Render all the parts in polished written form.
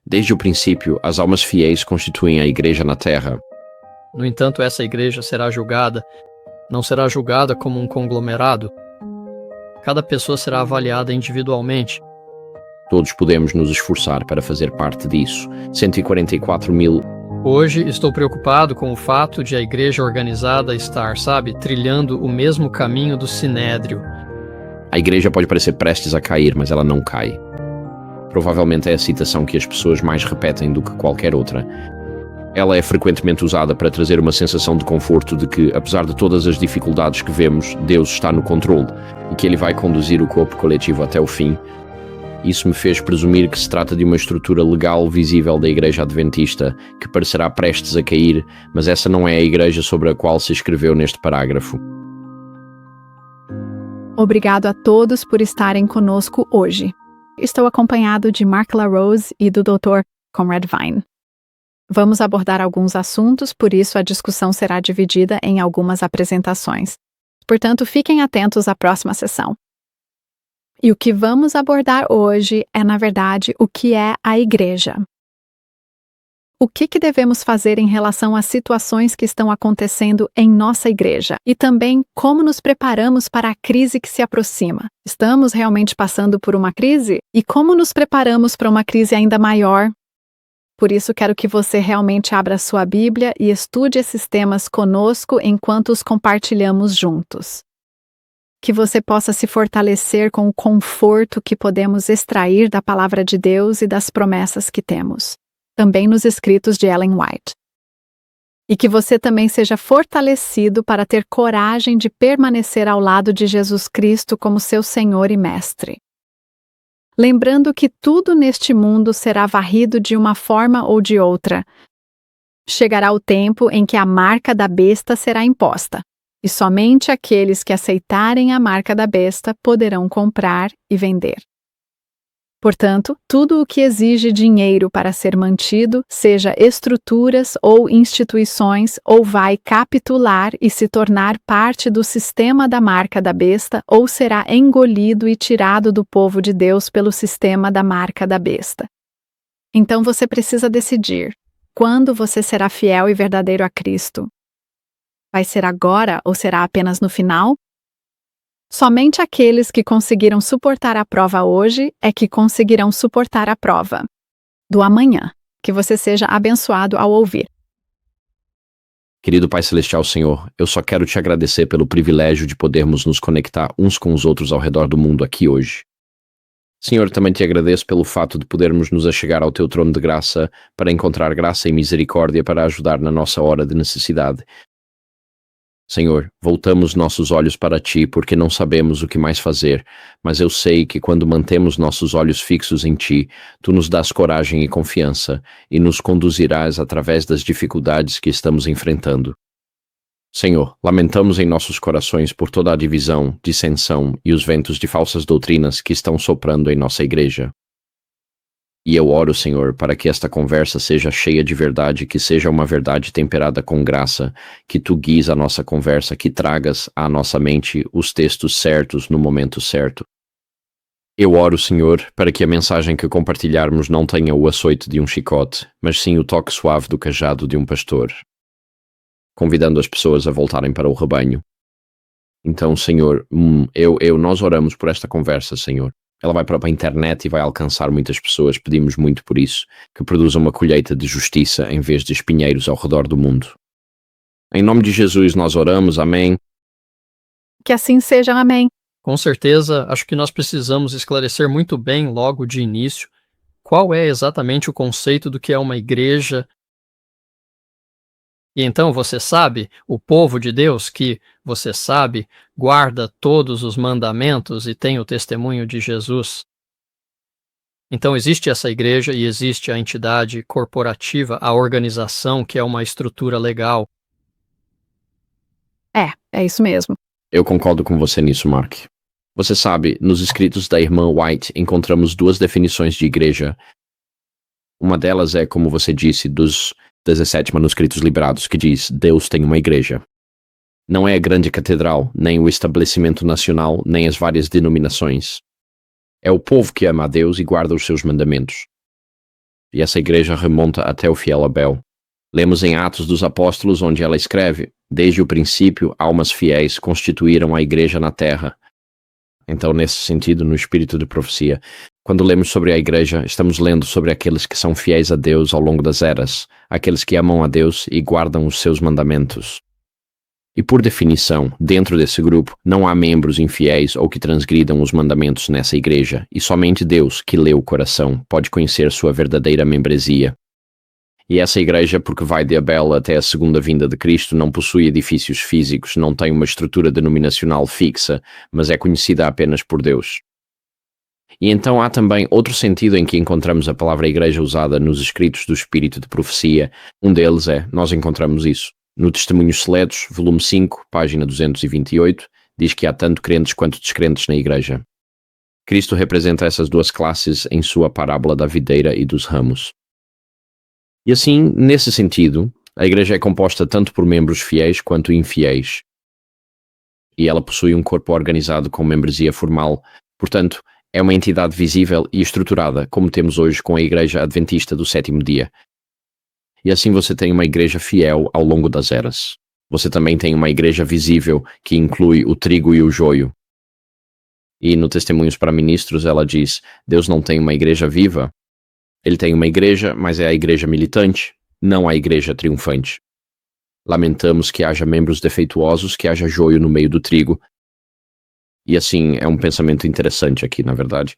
Desde o princípio, as almas fiéis constituem a igreja na terra. No entanto, essa igreja não será julgada como um conglomerado. Cada pessoa será avaliada individualmente. Todos podemos nos esforçar para fazer parte disso. 144 mil. Hoje estou preocupado com o fato de a igreja organizada estar, trilhando o mesmo caminho do sinédrio. A igreja pode parecer prestes a cair, mas ela não cai. Provavelmente é a citação que as pessoas mais repetem do que qualquer outra. Ela é frequentemente usada para trazer uma sensação de conforto de que, apesar de todas as dificuldades que vemos, Deus está no controle e que Ele vai conduzir o corpo coletivo até o fim. Isso me fez presumir que se trata de uma estrutura legal visível da Igreja Adventista, que parecerá prestes a cair, mas essa não é a igreja sobre a qual se escreveu neste parágrafo. Obrigado a todos por estarem conosco hoje. Estou acompanhado de Mark LaRose e do Dr. Conrad Vine. Vamos abordar alguns assuntos, por isso a discussão será dividida em algumas apresentações. Portanto, fiquem atentos à próxima sessão. E o que vamos abordar hoje é, na verdade, o que é a igreja. O que devemos fazer em relação às situações que estão acontecendo em nossa igreja? E também como nos preparamos para a crise que se aproxima? Estamos realmente passando por uma crise? E como nos preparamos para uma crise ainda maior? Por isso, quero que você realmente abra sua Bíblia e estude esses temas conosco enquanto os compartilhamos juntos. Que você possa se fortalecer com o conforto que podemos extrair da Palavra de Deus e das promessas que temos. Também nos escritos de Ellen White. E que você também seja fortalecido para ter coragem de permanecer ao lado de Jesus Cristo como seu Senhor e Mestre. Lembrando que tudo neste mundo será varrido de uma forma ou de outra. Chegará o tempo em que a marca da besta será imposta, e somente aqueles que aceitarem a marca da besta poderão comprar e vender. Portanto, tudo o que exige dinheiro para ser mantido, seja estruturas ou instituições, ou vai capitular e se tornar parte do sistema da marca da besta, ou será engolido e tirado do povo de Deus pelo sistema da marca da besta. Então você precisa decidir quando você será fiel e verdadeiro a Cristo. Vai ser agora ou será apenas no final? Somente aqueles que conseguiram suportar a prova hoje é que conseguirão suportar a prova do amanhã. Que você seja abençoado ao ouvir. Querido Pai Celestial Senhor, eu só quero te agradecer pelo privilégio de podermos nos conectar uns com os outros ao redor do mundo aqui hoje. Senhor, também te agradeço pelo fato de podermos nos achegar ao teu trono de graça para encontrar graça e misericórdia para ajudar na nossa hora de necessidade. Senhor, voltamos nossos olhos para Ti porque não sabemos o que mais fazer, mas eu sei que quando mantemos nossos olhos fixos em Ti, Tu nos dás coragem e confiança e nos conduzirás através das dificuldades que estamos enfrentando. Senhor, lamentamos em nossos corações por toda a divisão, dissensão e os ventos de falsas doutrinas que estão soprando em nossa igreja. E eu oro, Senhor, para que esta conversa seja cheia de verdade, que seja uma verdade temperada com graça, que Tu guies a nossa conversa, que tragas à nossa mente os textos certos no momento certo. Eu oro, Senhor, para que a mensagem que compartilharmos não tenha o açoite de um chicote, mas sim o toque suave do cajado de um pastor, convidando as pessoas a voltarem para o rebanho. Então, Senhor, nós oramos por esta conversa, Senhor. Ela vai para a internet e vai alcançar muitas pessoas. Pedimos muito por isso, que produza uma colheita de justiça em vez de espinheiros ao redor do mundo. Em nome de Jesus nós oramos, amém. Que assim seja, amém. Com certeza, acho que nós precisamos esclarecer muito bem logo de início qual é exatamente o conceito do que é uma igreja. E então você sabe, o povo de Deus que, você sabe, guarda todos os mandamentos e tem o testemunho de Jesus. Então existe essa igreja e existe a entidade corporativa, a organização que é uma estrutura legal. É isso mesmo. Eu concordo com você nisso, Mark. Você sabe, nos escritos da irmã White encontramos duas definições de igreja. Uma delas é, como você disse, dos 17 manuscritos liberados, que diz: Deus tem uma igreja. Não é a grande catedral, nem o estabelecimento nacional, nem as várias denominações. É o povo que ama a Deus e guarda os seus mandamentos. e essa igreja remonta até o fiel Abel. Lemos em Atos dos Apóstolos, onde ela escreve: desde o princípio, almas fiéis constituíram a igreja na terra. Então, nesse sentido, no espírito de profecia, quando lemos sobre a igreja, estamos lendo sobre aqueles que são fiéis a Deus ao longo das eras, aqueles que amam a Deus e guardam os seus mandamentos. E por definição, dentro desse grupo, não há membros infiéis ou que transgridam os mandamentos nessa igreja, e somente Deus, que lê o coração, pode conhecer sua verdadeira membresia. E essa igreja, porque vai de Abel até a segunda vinda de Cristo, não possui edifícios físicos, não tem uma estrutura denominacional fixa, mas é conhecida apenas por Deus. E então há também outro sentido em que encontramos a palavra igreja usada nos escritos do Espírito de Profecia. Um deles nós encontramos isso. No Testemunhos Seletos, volume 5, página 228, diz que há tanto crentes quanto descrentes na igreja. Cristo representa essas duas classes em sua parábola da videira e dos ramos. E assim, nesse sentido, a igreja é composta tanto por membros fiéis quanto infiéis. E ela possui um corpo organizado com membresia formal, portanto, é uma entidade visível e estruturada, como temos hoje com a Igreja Adventista do Sétimo Dia. E assim você tem uma igreja fiel ao longo das eras. Você também tem uma igreja visível que inclui o trigo e o joio. E no Testemunhos para Ministros ela diz: Deus não tem uma igreja viva. Ele tem uma igreja, mas é a igreja militante, não a igreja triunfante. Lamentamos que haja membros defeituosos, que haja joio no meio do trigo. E assim, é um pensamento interessante aqui, na verdade.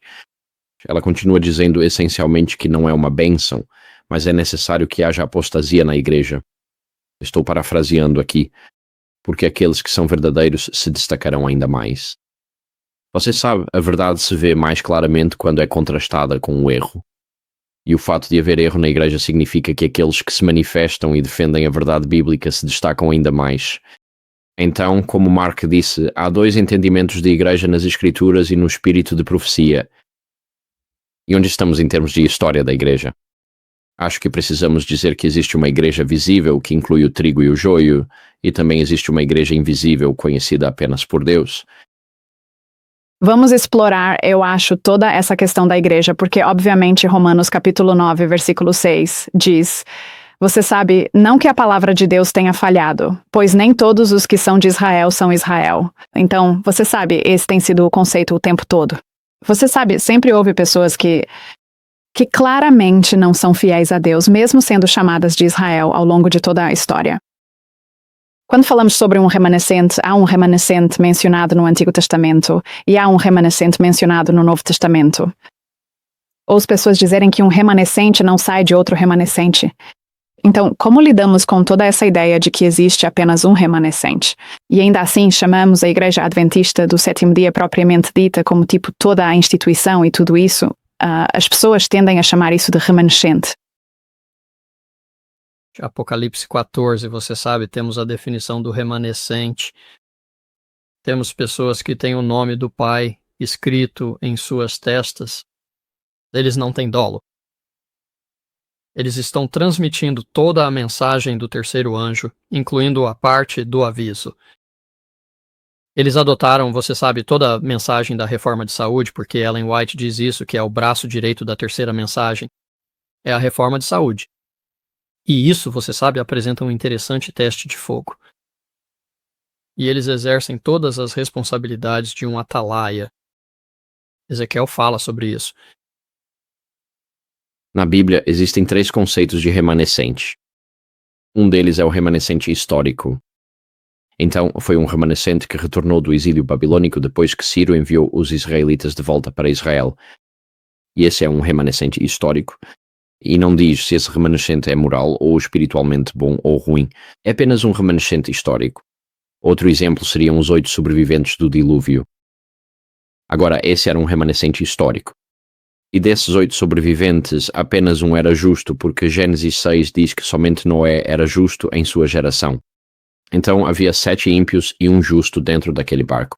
Ela continua dizendo essencialmente que não é uma bênção, mas é necessário que haja apostasia na igreja. Estou parafraseando aqui, porque aqueles que são verdadeiros se destacarão ainda mais. Você sabe, a verdade se vê mais claramente quando é contrastada com o erro. E o fato de haver erro na igreja significa que aqueles que se manifestam e defendem a verdade bíblica se destacam ainda mais. Então, como Mark disse, há dois entendimentos de igreja nas Escrituras e no espírito de profecia. E onde estamos em termos de história da igreja? Acho que precisamos dizer que existe uma igreja visível, que inclui o trigo e o joio, e também existe uma igreja invisível, conhecida apenas por Deus. Vamos explorar, eu acho, toda essa questão da igreja, porque, obviamente, Romanos capítulo 9, versículo 6, diz: você sabe, não que a palavra de Deus tenha falhado, pois nem todos os que são de Israel são Israel. Então, você sabe, esse tem sido o conceito o tempo todo. Você sabe, sempre houve pessoas que claramente não são fiéis a Deus, mesmo sendo chamadas de Israel ao longo de toda a história. Quando falamos sobre um remanescente, há um remanescente mencionado no Antigo Testamento e há um remanescente mencionado no Novo Testamento. Ou as pessoas dizerem que um remanescente não sai de outro remanescente. Então, como lidamos com toda essa ideia de que existe apenas um remanescente? E ainda assim chamamos a Igreja Adventista do Sétimo Dia propriamente dita como tipo toda a instituição e tudo isso? As pessoas tendem a chamar isso de remanescente. Apocalipse 14, você sabe, temos a definição do remanescente. Temos pessoas que têm o nome do Pai escrito em suas testas. Eles não têm dolo. Eles estão transmitindo toda a mensagem do terceiro anjo, incluindo a parte do aviso. Eles adotaram, você sabe, toda a mensagem da reforma de saúde, porque Ellen White diz isso, que é o braço direito da terceira mensagem. É a reforma de saúde. E isso, você sabe, apresenta um interessante teste de fogo. E eles exercem todas as responsabilidades de um atalaia. Ezequiel fala sobre isso. Na Bíblia, existem 3 conceitos de remanescente. Um deles é o remanescente histórico. Então, foi um remanescente que retornou do exílio babilônico depois que Ciro enviou os israelitas de volta para Israel. E esse é um remanescente histórico. E não diz se esse remanescente é moral ou espiritualmente bom ou ruim. É apenas um remanescente histórico. Outro exemplo seriam os 8 sobreviventes do dilúvio. Agora, esse era um remanescente histórico. E desses 8 sobreviventes, apenas um era justo, porque Gênesis 6 diz que somente Noé era justo em sua geração. Então, havia 7 ímpios e um justo dentro daquele barco.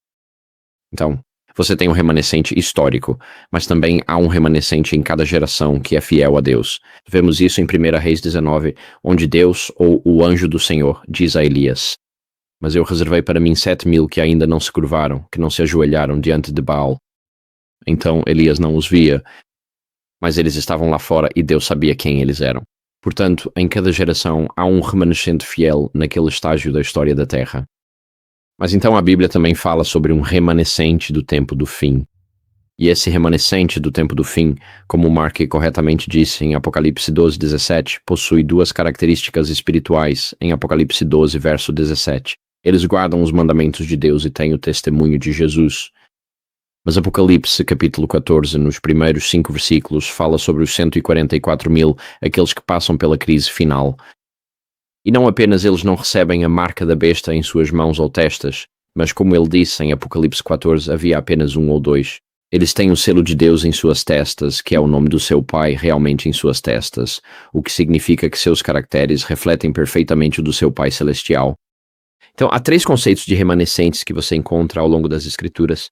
Então, você tem um remanescente histórico, mas também há um remanescente em cada geração que é fiel a Deus. Vemos isso em 1 Reis 19, onde Deus, ou o anjo do Senhor, diz a Elias: mas eu reservei para mim 7.000 que ainda não se curvaram, que não se ajoelharam diante de Baal. Então Elias não os via. mas eles estavam lá fora e Deus sabia quem eles eram. Portanto, em cada geração há um remanescente fiel naquele estágio da história da Terra. Mas então a Bíblia também fala sobre um remanescente do tempo do fim. E esse remanescente do tempo do fim, como Mark corretamente disse em Apocalipse 12:17, possui duas características espirituais em Apocalipse 12, verso 17. Eles guardam os mandamentos de Deus e têm o testemunho de Jesus. Mas Apocalipse, capítulo 14, nos primeiros 5 versículos, fala sobre os 144.000, aqueles que passam pela crise final. E não apenas eles não recebem a marca da besta em suas mãos ou testas, mas como ele disse em Apocalipse 14, havia apenas 1 ou 2. Eles têm o selo de Deus em suas testas, que é o nome do seu Pai realmente em suas testas, o que significa que seus caracteres refletem perfeitamente o do seu Pai Celestial. Então, há 3 conceitos de remanescentes que você encontra ao longo das Escrituras.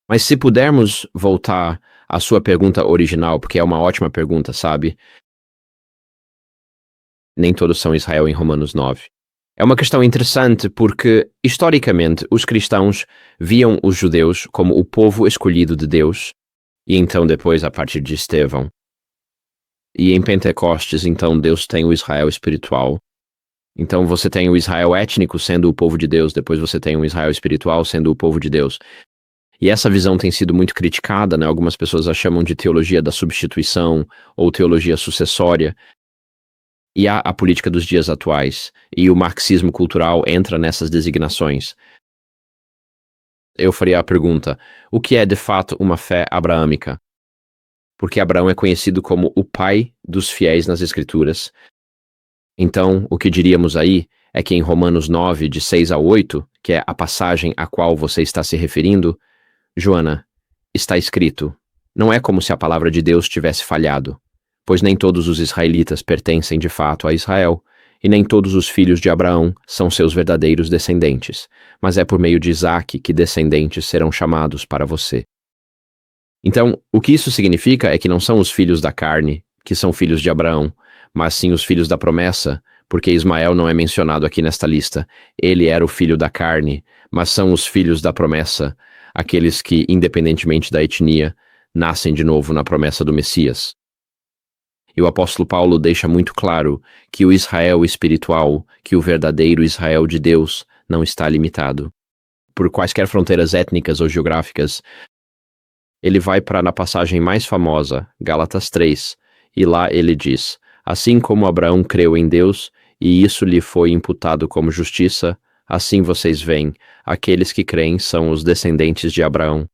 Mas se pudermos voltar à sua pergunta original, porque é uma ótima pergunta, sabe? Nem todos são Israel em Romanos 9. É uma questão interessante porque, historicamente, os cristãos viam os judeus como o povo escolhido de Deus, e então depois, a partir de Estevão. E em Pentecostes, então, Deus tem o Israel espiritual. Então você tem o Israel étnico sendo o povo de Deus, depois você tem o Israel espiritual sendo o povo de Deus. E essa visão tem sido muito criticada, né? Algumas pessoas a chamam de teologia da substituição ou teologia sucessória. E há a política dos dias atuais, e o marxismo cultural entra nessas designações. Eu faria a pergunta, o que é de fato uma fé abraâmica? Porque Abraão é conhecido como o pai dos fiéis nas Escrituras. Então, o que diríamos aí é que em Romanos 9, de 6 a 8, que é a passagem a qual você está se referindo, Joana, está escrito, não é como se a palavra de Deus tivesse falhado. Pois nem todos os israelitas pertencem de fato a Israel, e nem todos os filhos de Abraão são seus verdadeiros descendentes, mas é por meio de Isaque que descendentes serão chamados para você. Então, o que isso significa é que não são os filhos da carne, que são filhos de Abraão, mas sim os filhos da promessa, porque Ismael não é mencionado aqui nesta lista. Ele era o filho da carne, mas são os filhos da promessa, aqueles que, independentemente da etnia, nascem de novo na promessa do Messias. E o apóstolo Paulo deixa muito claro que o Israel espiritual, que o verdadeiro Israel de Deus, não está limitado por quaisquer fronteiras étnicas ou geográficas. Ele vai para na passagem mais famosa, Gálatas 3, e lá ele diz, assim como Abraão creu em Deus, e isso lhe foi imputado como justiça, assim vocês veem, aqueles que creem são os descendentes de Abraão.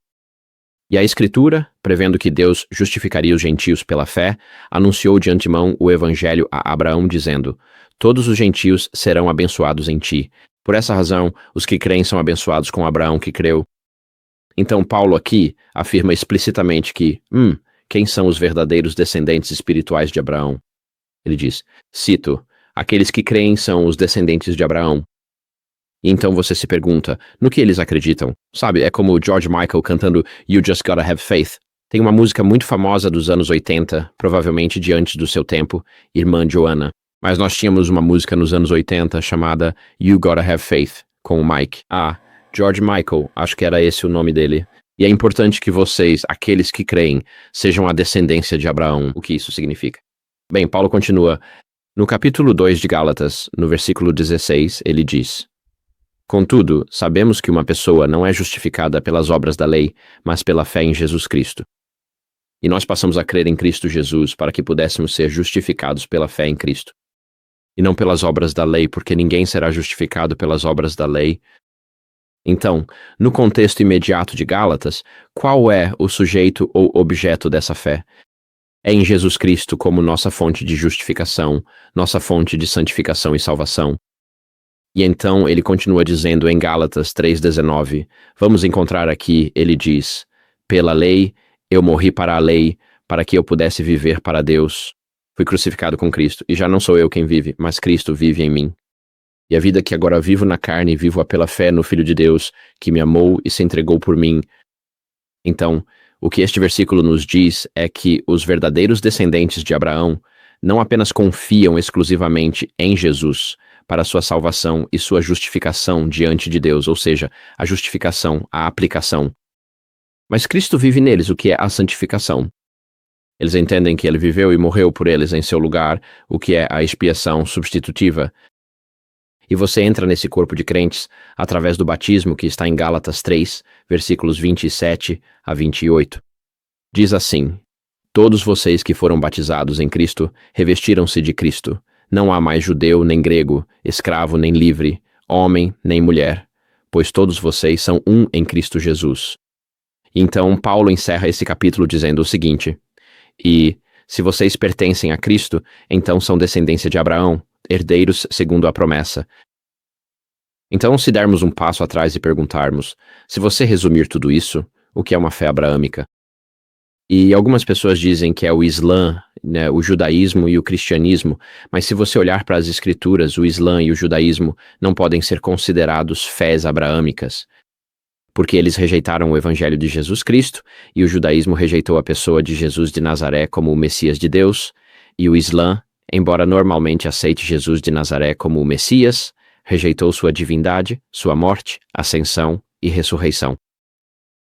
E a Escritura, prevendo que Deus justificaria os gentios pela fé, anunciou de antemão o evangelho a Abraão, dizendo, todos os gentios serão abençoados em ti. Por essa razão, os que creem são abençoados com Abraão que creu. Então Paulo aqui afirma explicitamente que, quem são os verdadeiros descendentes espirituais de Abraão? Ele diz, cito, aqueles que creem são os descendentes de Abraão. E então você se pergunta, no que eles acreditam? Sabe, é como o George Michael cantando You Just Gotta Have Faith. Tem uma música muito famosa dos anos 80, provavelmente de antes do seu tempo, Irmã Joana. Mas nós tínhamos uma música nos anos 80 chamada You Gotta Have Faith, com o Mike. George Michael, acho que era esse o nome dele. E é importante que vocês, aqueles que creem, sejam a descendência de Abraão. O que isso significa? Bem, Paulo continua. No capítulo 2 de Gálatas, no versículo 16, ele diz, contudo, sabemos que uma pessoa não é justificada pelas obras da lei, mas pela fé em Jesus Cristo. E nós passamos a crer em Cristo Jesus para que pudéssemos ser justificados pela fé em Cristo. E não pelas obras da lei, porque ninguém será justificado pelas obras da lei. Então, no contexto imediato de Gálatas, qual é o sujeito ou objeto dessa fé? É em Jesus Cristo como nossa fonte de justificação, nossa fonte de santificação e salvação. E então ele continua dizendo em Gálatas 3,19, vamos encontrar aqui, ele diz, pela lei, eu morri para a lei, para que eu pudesse viver para Deus. Fui crucificado com Cristo, e já não sou eu quem vive, mas Cristo vive em mim. E a vida que agora vivo na carne, vivo-a pela fé no Filho de Deus, que me amou e se entregou por mim. Então, o que este versículo nos diz é que os verdadeiros descendentes de Abraão não apenas confiam exclusivamente em Jesus para sua salvação e sua justificação diante de Deus, ou seja, a justificação, a aplicação. Mas Cristo vive neles, o que é a santificação. Eles entendem que ele viveu e morreu por eles em seu lugar, o que é a expiação substitutiva. E você entra nesse corpo de crentes através do batismo que está em Gálatas 3, versículos 27 a 28. Diz assim: todos vocês que foram batizados em Cristo revestiram-se de Cristo. Não há mais judeu nem grego, escravo nem livre, homem nem mulher, pois todos vocês são um em Cristo Jesus. Então, Paulo encerra esse capítulo dizendo o seguinte: e, se vocês pertencem a Cristo, então são descendência de Abraão, herdeiros segundo a promessa. Então, se dermos um passo atrás e perguntarmos, se você resumir tudo isso, o que é uma fé abraâmica? E algumas pessoas dizem que é o Islã, né, o judaísmo e o cristianismo, mas se você olhar para as escrituras, o Islã e o judaísmo não podem ser considerados fés abraâmicas, porque eles rejeitaram o evangelho de Jesus Cristo, e o judaísmo rejeitou a pessoa de Jesus de Nazaré como o Messias de Deus, e o Islã, embora normalmente aceite Jesus de Nazaré como o Messias, rejeitou sua divindade, sua morte, ascensão e ressurreição.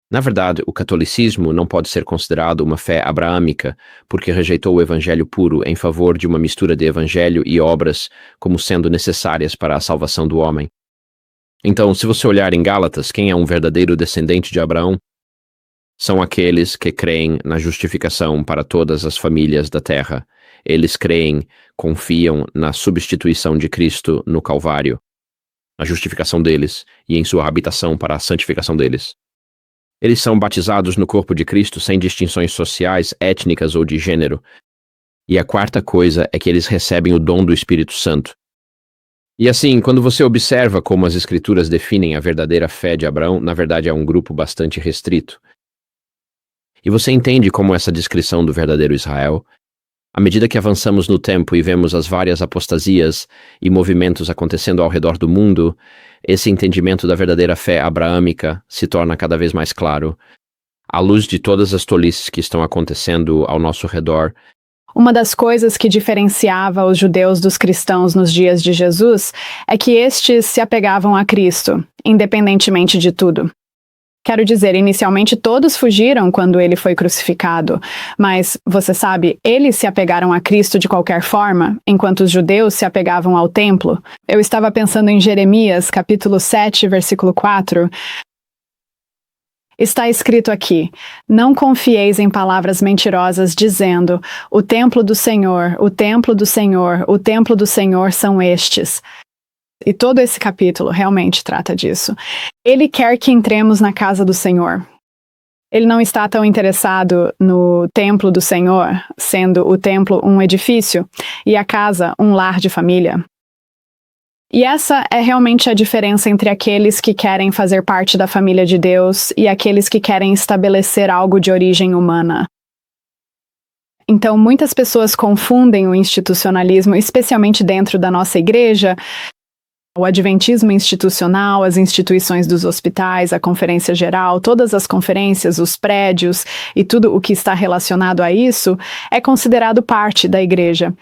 Na verdade, o catolicismo não pode ser considerado uma fé abraâmica, porque rejeitou o evangelho puro em favor de uma mistura de evangelho e obras como sendo necessárias para a salvação do homem. Então, se você olhar em Gálatas, quem é um verdadeiro descendente de Abraão? São aqueles que creem na justificação para todas as famílias da terra. Eles creem, confiam na substituição de Cristo no Calvário, na justificação deles e em sua habitação para a santificação deles. Eles são batizados no corpo de Cristo sem distinções sociais, étnicas ou de gênero. E a quarta coisa é que eles recebem o dom do Espírito Santo. E assim, quando você observa como as Escrituras definem a verdadeira fé de Abraão, na verdade é um grupo bastante restrito. E você entende como essa descrição do verdadeiro Israel, à medida que avançamos no tempo e vemos as várias apostasias e movimentos acontecendo ao redor do mundo, esse entendimento da verdadeira fé abraâmica se torna cada vez mais claro, à luz de todas as tolices que estão acontecendo ao nosso redor. Uma das coisas que diferenciava os judeus dos cristãos nos dias de Jesus é que estes se apegavam a Cristo, independentemente de tudo. Quero dizer, inicialmente todos fugiram quando ele foi crucificado, mas, você sabe, eles se apegaram a Cristo de qualquer forma, enquanto os judeus se apegavam ao templo. Eu estava pensando em Jeremias, capítulo 7, versículo 4. Está escrito aqui: não confieis em palavras mentirosas, dizendo, o templo do Senhor, o templo do Senhor, o templo do Senhor são estes. E todo esse capítulo realmente trata disso. Ele quer que entremos na casa do Senhor. Ele não está tão interessado no templo do Senhor, sendo o templo um edifício e a casa um lar de família. E essa é realmente a diferença entre aqueles que querem fazer parte da família de Deus e aqueles que querem estabelecer algo de origem humana. Então, muitas pessoas confundem o institucionalismo, especialmente dentro da nossa igreja, o adventismo institucional, as instituições dos hospitais, a conferência geral, todas as conferências, os prédios e tudo o que está relacionado a isso é considerado parte da igreja.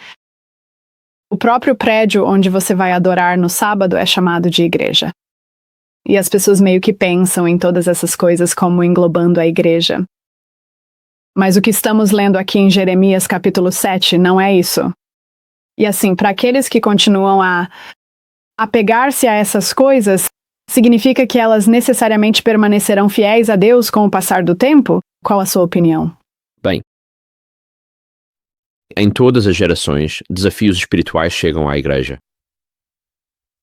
O próprio prédio onde você vai adorar no sábado é chamado de igreja. E as pessoas meio que pensam em todas essas coisas como englobando a igreja. Mas o que estamos lendo aqui em Jeremias capítulo 7 não é isso. E assim, para aqueles que continuam a apegar-se a essas coisas, significa que elas necessariamente permanecerão fiéis a Deus com o passar do tempo? Qual a sua opinião? Bem, em todas as gerações, desafios espirituais chegam à igreja.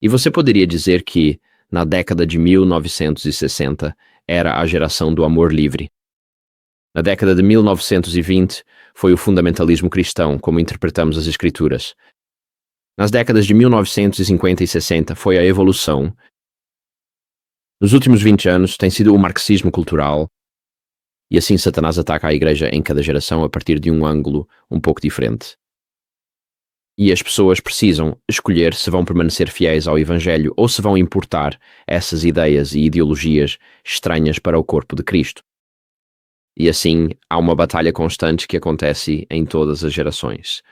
E você poderia dizer que, na década de 1960, era a geração do amor livre. Na década de 1920, foi o fundamentalismo cristão, como interpretamos as Escrituras. Nas décadas de 1950 e 60 foi a evolução. Nos últimos 20 anos tem sido o marxismo cultural. E assim Satanás ataca a igreja em cada geração a partir de um ângulo um pouco diferente. E as pessoas precisam escolher se vão permanecer fiéis ao Evangelho ou se vão importar essas ideias e ideologias estranhas para o corpo de Cristo. E assim há uma batalha constante que acontece em todas as gerações.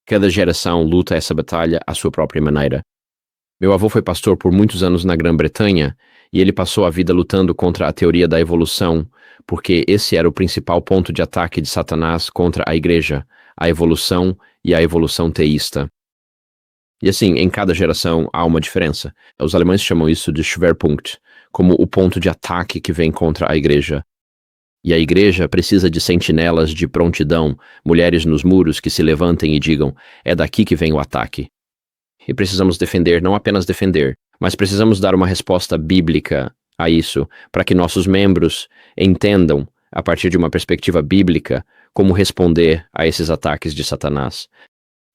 Cada geração luta essa batalha à sua própria maneira. Meu avô foi pastor por muitos anos na Grã-Bretanha e ele passou a vida lutando contra a teoria da evolução, porque esse era o principal ponto de ataque de Satanás contra a igreja, a evolução e a evolução teísta. E assim, em cada geração há uma diferença. Os alemães chamam isso de Schwerpunkt, como o ponto de ataque que vem contra a igreja. E a igreja precisa de sentinelas de prontidão, mulheres nos muros que se levantem e digam: é daqui que vem o ataque. E precisamos defender, não apenas defender, mas precisamos dar uma resposta bíblica a isso, para que nossos membros entendam, a partir de uma perspectiva bíblica, como responder a esses ataques de Satanás.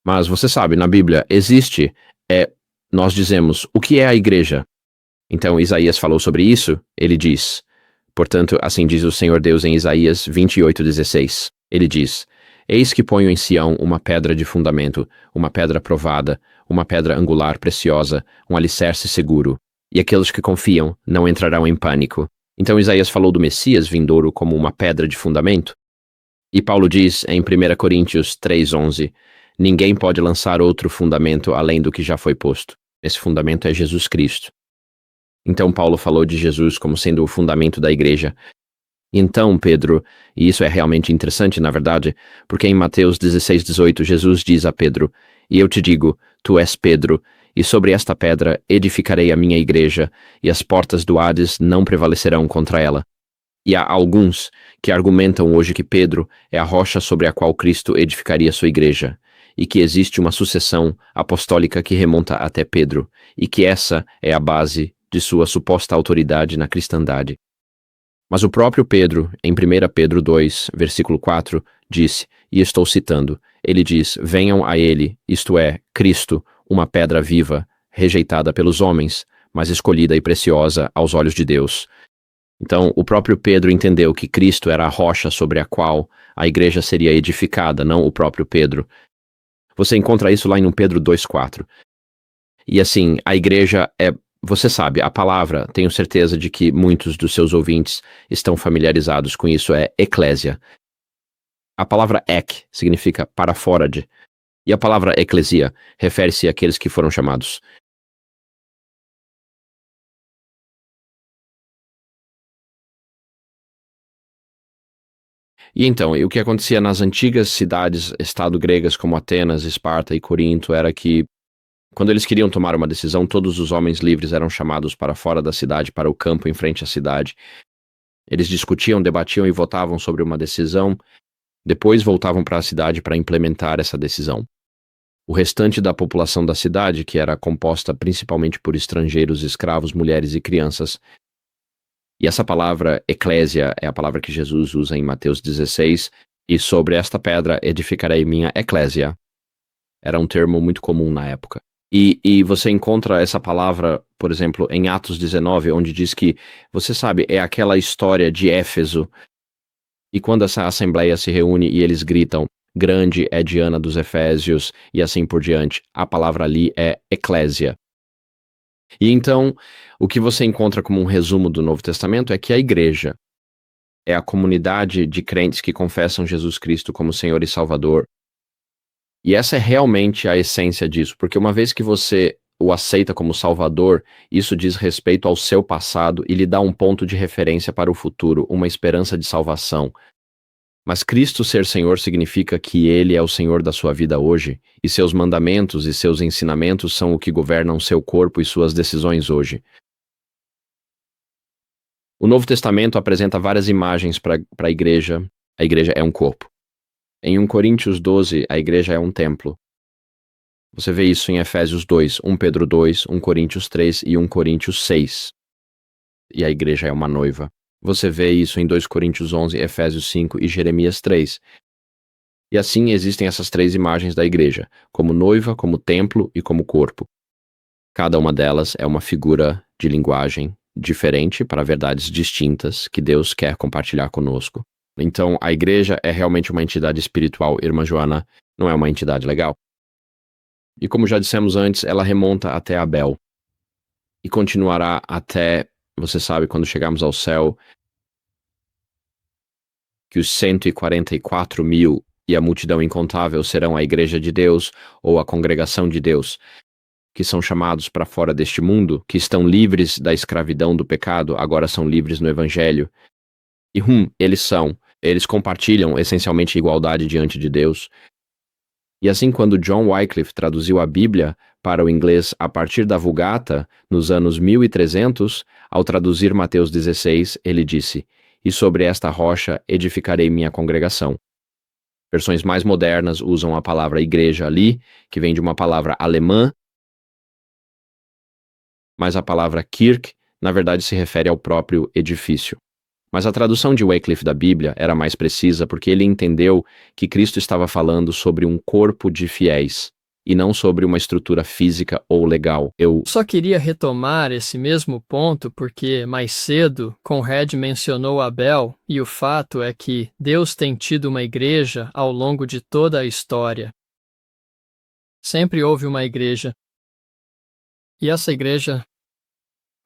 Mas você sabe, na Bíblia nós dizemos, o que é a igreja? Então Isaías falou sobre isso, ele diz, portanto, assim diz o Senhor Deus em Isaías 28:16. Ele diz: eis que ponho em Sião uma pedra de fundamento, uma pedra provada, uma pedra angular preciosa, um alicerce seguro, e aqueles que confiam não entrarão em pânico. Então Isaías falou do Messias vindouro como uma pedra de fundamento. E Paulo diz em 1 Coríntios 3:11, ninguém pode lançar outro fundamento além do que já foi posto. Esse fundamento é Jesus Cristo. Então Paulo falou de Jesus como sendo o fundamento da igreja. Então, Pedro, e isso é realmente interessante, na verdade, porque em Mateus 16:18 Jesus diz a Pedro: e eu te digo, tu és Pedro, e sobre esta pedra edificarei a minha igreja, e as portas do Hades não prevalecerão contra ela. E há alguns que argumentam hoje que Pedro é a rocha sobre a qual Cristo edificaria sua igreja, e que existe uma sucessão apostólica que remonta até Pedro, e que essa é a base de sua suposta autoridade na cristandade. Mas o próprio Pedro, em 1 Pedro 2, versículo 4, disse, e estou citando, ele diz, venham a ele, isto é, Cristo, uma pedra viva, rejeitada pelos homens, mas escolhida e preciosa aos olhos de Deus. Então, o próprio Pedro entendeu que Cristo era a rocha sobre a qual a igreja seria edificada, não o próprio Pedro. Você encontra isso lá em 1 Pedro 2,4. E assim, a igreja você sabe, a palavra, tenho certeza de que muitos dos seus ouvintes estão familiarizados com isso, é eclésia. A palavra ek significa para fora de, e a palavra eclesia refere-se àqueles que foram chamados. E então, o que acontecia nas antigas cidades-estado gregas como Atenas, Esparta e Corinto era que, quando eles queriam tomar uma decisão, todos os homens livres eram chamados para fora da cidade, para o campo em frente à cidade. Eles discutiam, debatiam e votavam sobre uma decisão, depois voltavam para a cidade para implementar essa decisão. O restante da população da cidade, que era composta principalmente por estrangeiros, escravos, mulheres e crianças, e essa palavra eclésia é a palavra que Jesus usa em Mateus 16, e sobre esta pedra edificarei minha eclésia. Era um termo muito comum na época. E você encontra essa palavra, por exemplo, em Atos 19, onde diz que, você sabe, é aquela história de Éfeso. E quando essa assembleia se reúne e eles gritam, grande é Diana dos Efésios, e assim por diante, a palavra ali é eclésia. E então, o que você encontra como um resumo do Novo Testamento é que a igreja é a comunidade de crentes que confessam Jesus Cristo como Senhor e Salvador. E essa é realmente a essência disso, porque uma vez que você o aceita como Salvador, isso diz respeito ao seu passado e lhe dá um ponto de referência para o futuro, uma esperança de salvação. Mas Cristo ser Senhor significa que Ele é o Senhor da sua vida hoje, e seus mandamentos e seus ensinamentos são o que governam seu corpo e suas decisões hoje. O Novo Testamento apresenta várias imagens para a igreja. A igreja é um corpo. Em 1 Coríntios 12, a igreja é um templo. Você vê isso em Efésios 2, 1 Pedro 2, 1 Coríntios 3 e 1 Coríntios 6. E a igreja é uma noiva. Você vê isso em 2 Coríntios 11, Efésios 5 e Jeremias 3. E assim existem essas três imagens da igreja, como noiva, como templo e como corpo. Cada uma delas é uma figura de linguagem diferente para verdades distintas que Deus quer compartilhar conosco. Então, a igreja é realmente uma entidade espiritual, irmã Joana, não é uma entidade legal. E como já dissemos antes, ela remonta até Abel. E continuará até, você sabe, quando chegarmos ao céu, que os 144 mil e a multidão incontável serão a igreja de Deus ou a congregação de Deus. que são chamados para fora deste mundo, que estão livres da escravidão do pecado, agora são livres no Evangelho. E eles compartilham essencialmente a igualdade diante de Deus. E assim, quando John Wycliffe traduziu a Bíblia para o inglês a partir da Vulgata, nos anos 1300, ao traduzir Mateus 16, ele disse: "E sobre esta rocha edificarei minha congregação." Versões mais modernas usam a palavra igreja ali, que vem de uma palavra alemã, mas a palavra Kirk, na verdade, se refere ao próprio edifício. Mas a tradução de Wycliffe da Bíblia era mais precisa porque ele entendeu que Cristo estava falando sobre um corpo de fiéis e não sobre uma estrutura física ou legal. Só queria retomar esse mesmo ponto porque mais cedo Conrad mencionou Abel e o fato é que Deus tem tido uma igreja ao longo de toda a história. Sempre houve uma igreja. E essa igreja,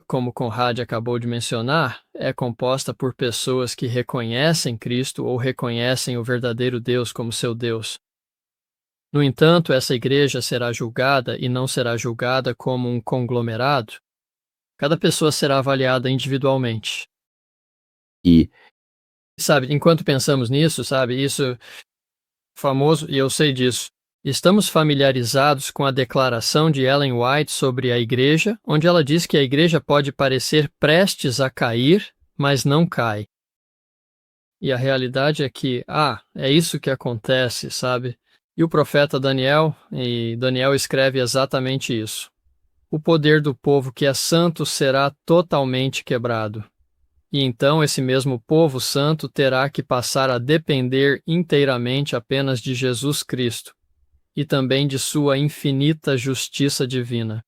como Conrad acabou de mencionar, é composta por pessoas que reconhecem Cristo ou reconhecem o verdadeiro Deus como seu Deus. No entanto, essa igreja será julgada e não será julgada como um conglomerado. Cada pessoa será avaliada individualmente. E, sabe, enquanto pensamos nisso, sabe, isso famoso, e eu sei disso, estamos familiarizados com a declaração de Ellen White sobre a igreja, onde ela diz que a igreja pode parecer prestes a cair, mas não cai. E a realidade é que, é isso que acontece, sabe? E o profeta Daniel escreve exatamente isso. O poder do povo que é santo será totalmente quebrado. E então esse mesmo povo santo terá que passar a depender inteiramente apenas de Jesus Cristo e também de sua infinita justiça divina.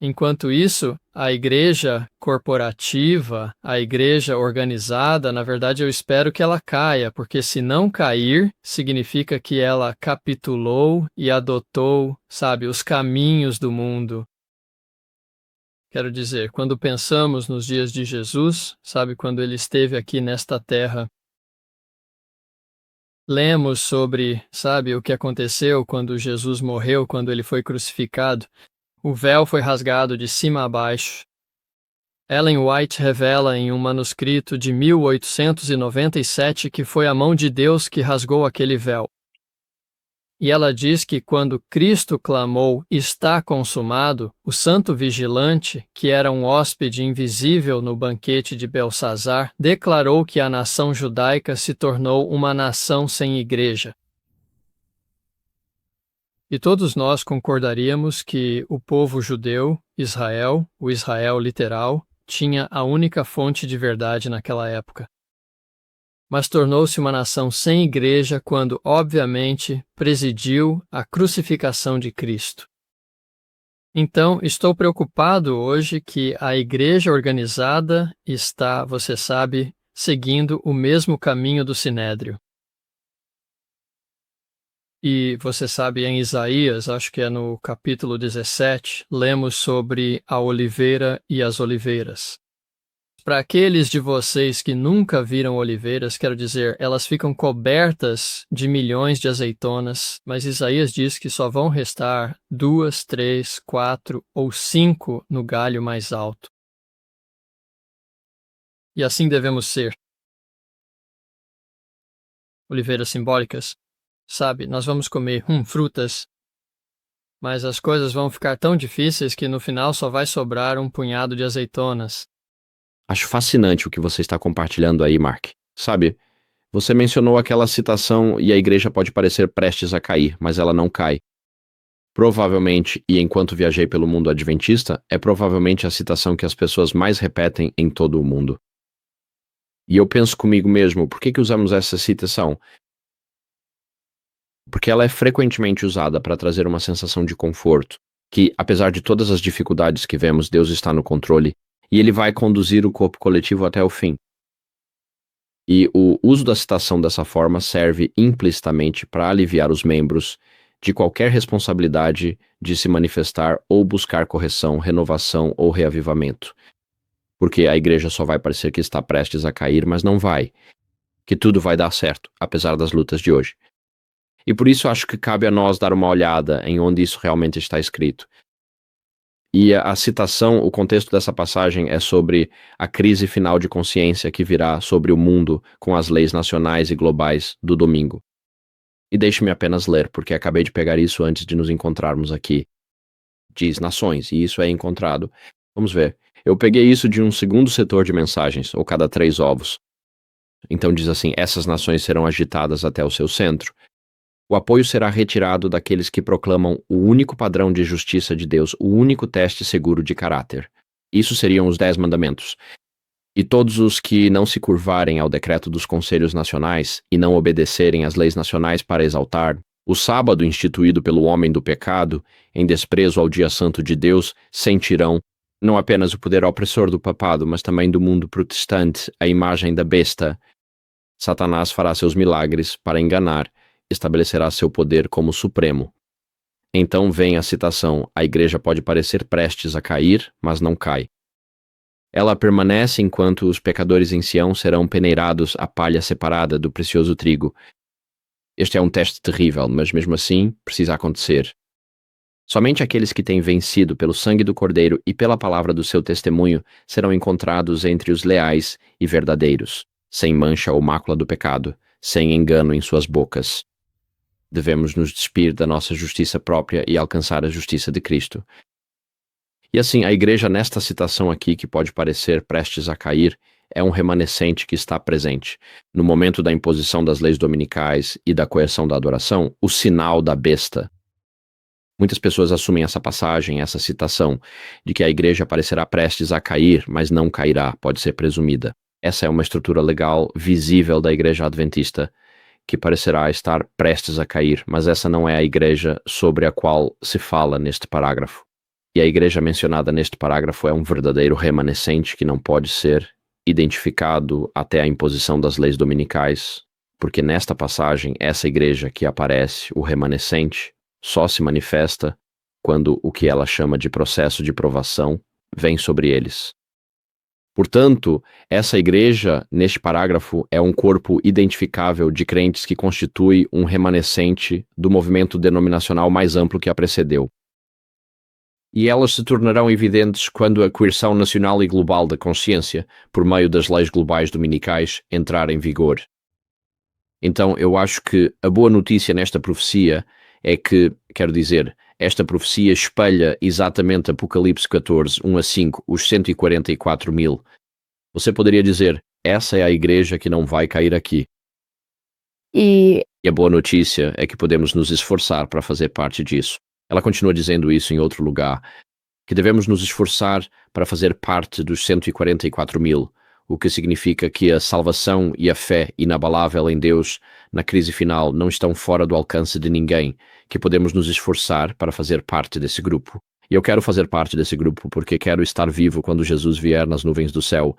Enquanto isso, a igreja corporativa, a igreja organizada, na verdade eu espero que ela caia, porque se não cair, significa que ela capitulou e adotou, sabe, os caminhos do mundo. Quero dizer, quando pensamos nos dias de Jesus, sabe, quando ele esteve aqui nesta terra, lemos sobre, sabe, o que aconteceu quando Jesus morreu, quando ele foi crucificado. O véu foi rasgado de cima a baixo. Ellen White revela em um manuscrito de 1897 que foi a mão de Deus que rasgou aquele véu. E ela diz que quando Cristo clamou, "Está consumado", o santo vigilante, que era um hóspede invisível no banquete de Belsazar, declarou que a nação judaica se tornou uma nação sem igreja. E todos nós concordaríamos que o povo judeu, Israel, o Israel literal, tinha a única fonte de verdade naquela época. Mas tornou-se uma nação sem igreja quando, obviamente, presidiu a crucificação de Cristo. Então, estou preocupado hoje que a igreja organizada está, você sabe, seguindo o mesmo caminho do Sinédrio. E você sabe, em Isaías, acho que é no capítulo 17, lemos sobre a oliveira e as oliveiras. Para aqueles de vocês que nunca viram oliveiras, quero dizer, elas ficam cobertas de milhões de azeitonas, mas Isaías diz que só vão restar 2, 3, 4 ou 5 no galho mais alto. E assim devemos ser. Oliveiras simbólicas. Sabe, nós vamos comer frutas, mas as coisas vão ficar tão difíceis que no final só vai sobrar um punhado de azeitonas. Acho fascinante o que você está compartilhando aí, Mark. Sabe, você mencionou aquela citação e a igreja pode parecer prestes a cair, mas ela não cai. Provavelmente, e enquanto viajei pelo mundo adventista, é provavelmente a citação que as pessoas mais repetem em todo o mundo. E eu penso comigo mesmo, por que usamos essa citação? Porque ela é frequentemente usada para trazer uma sensação de conforto, que, apesar de todas as dificuldades que vemos, Deus está no controle, e Ele vai conduzir o corpo coletivo até o fim. E o uso da citação dessa forma serve implicitamente para aliviar os membros de qualquer responsabilidade de se manifestar ou buscar correção, renovação ou reavivamento. Porque a igreja só vai parecer que está prestes a cair, mas não vai. Que tudo vai dar certo, apesar das lutas de hoje. E por isso acho que cabe a nós dar uma olhada em onde isso realmente está escrito. E a citação, o contexto dessa passagem é sobre a crise final de consciência que virá sobre o mundo com as leis nacionais e globais do domingo. E deixe-me apenas ler, porque acabei de pegar isso antes de nos encontrarmos aqui. Diz nações, e isso é encontrado. Vamos ver. Eu peguei isso de um segundo setor de mensagens, ou cada 3 ovos. Então diz assim, essas nações serão agitadas até o seu centro. O apoio será retirado daqueles que proclamam o único padrão de justiça de Deus, o único teste seguro de caráter. Isso seriam os 10 mandamentos. E todos os que não se curvarem ao decreto dos conselhos nacionais e não obedecerem às leis nacionais para exaltar o sábado instituído pelo homem do pecado, em desprezo ao dia santo de Deus, sentirão não apenas o poder opressor do papado, mas também do mundo protestante, a imagem da besta. Satanás fará seus milagres para enganar, estabelecerá seu poder como supremo. Então vem a citação, a igreja pode parecer prestes a cair, mas não cai. Ela permanece enquanto os pecadores em Sião serão peneirados à palha separada do precioso trigo. Este é um teste terrível, mas mesmo assim precisa acontecer. Somente aqueles que têm vencido pelo sangue do Cordeiro e pela palavra do seu testemunho serão encontrados entre os leais e verdadeiros, sem mancha ou mácula do pecado, sem engano em suas bocas. Devemos nos despir da nossa justiça própria e alcançar a justiça de Cristo. E assim, a igreja nesta citação aqui, que pode parecer prestes a cair, é um remanescente que está presente. No momento da imposição das leis dominicais e da coerção da adoração, o sinal da besta. Muitas pessoas assumem essa passagem, essa citação, de que a igreja parecerá prestes a cair, mas não cairá, pode ser presumida. Essa é uma estrutura legal visível da igreja adventista, que parecerá estar prestes a cair, mas essa não é a igreja sobre a qual se fala neste parágrafo. E a igreja mencionada neste parágrafo é um verdadeiro remanescente que não pode ser identificado até a imposição das leis dominicais, porque nesta passagem, essa igreja que aparece, o remanescente, só se manifesta quando o que ela chama de processo de provação vem sobre eles. Portanto, essa igreja, neste parágrafo, é um corpo identificável de crentes que constitui um remanescente do movimento denominacional mais amplo que a precedeu. E elas se tornarão evidentes quando a coerção nacional e global da consciência, por meio das leis globais dominicais, entrar em vigor. Então, eu acho que a boa notícia nesta profecia é que, quero dizer, esta profecia espelha exatamente Apocalipse 14, 1 a 5, os 144.000. Você poderia dizer, essa é a igreja que não vai cair aqui. E a boa notícia é que podemos nos esforçar para fazer parte disso. Ela continua dizendo isso em outro lugar, que devemos nos esforçar para fazer parte dos 144.000, o que significa que a salvação e a fé inabalável em Deus na crise final não estão fora do alcance de ninguém, que podemos nos esforçar para fazer parte desse grupo. E eu quero fazer parte desse grupo porque quero estar vivo quando Jesus vier nas nuvens do céu.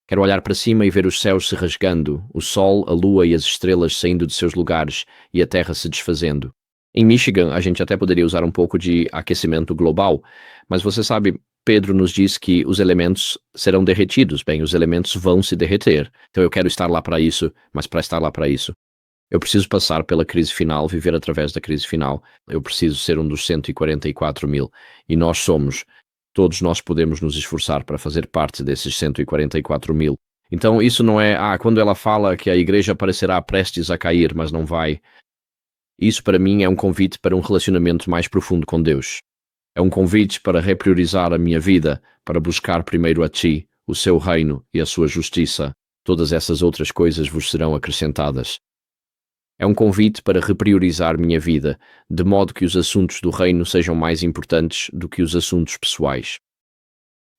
Quero olhar para cima e ver os céus se rasgando, o sol, a lua e as estrelas saindo de seus lugares e a terra se desfazendo. Em Michigan, a gente até poderia usar um pouco de aquecimento global, mas você sabe, Pedro nos diz que os elementos serão derretidos. Bem, os elementos vão se derreter. Então eu quero estar lá para isso, mas para estar lá para isso, eu preciso passar pela crise final, viver através da crise final. Eu preciso ser um dos 144.000. E nós somos. Todos nós podemos nos esforçar para fazer parte desses 144.000. Então isso não é, quando ela fala que a igreja parecerá prestes a cair, mas não vai. Isso para mim é um convite para um relacionamento mais profundo com Deus. É um convite para repriorizar a minha vida, para buscar primeiro a Ti, o Seu reino e a Sua justiça. Todas essas outras coisas vos serão acrescentadas. É um convite para repriorizar minha vida, de modo que os assuntos do reino sejam mais importantes do que os assuntos pessoais.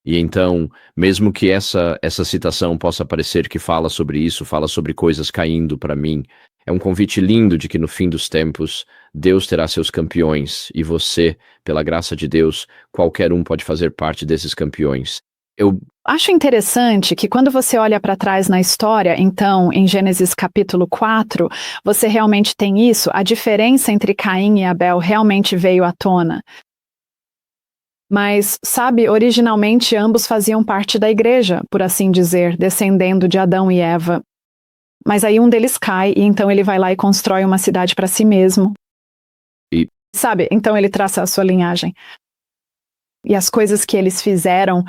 E então, mesmo que essa citação possa parecer que fala sobre isso, fala sobre coisas caindo para mim, é um convite lindo de que no fim dos tempos, Deus terá seus campeões e você, pela graça de Deus, qualquer um pode fazer parte desses campeões. Eu acho interessante que quando você olha para trás na história, então, em Gênesis capítulo 4, você realmente tem isso, a diferença entre Caim e Abel realmente veio à tona. Mas, sabe, originalmente ambos faziam parte da igreja, por assim dizer, descendendo de Adão e Eva. Mas aí um deles cai e então ele vai lá e constrói uma cidade para si mesmo. Sabe? Então ele traça a sua linhagem. E as coisas que eles fizeram.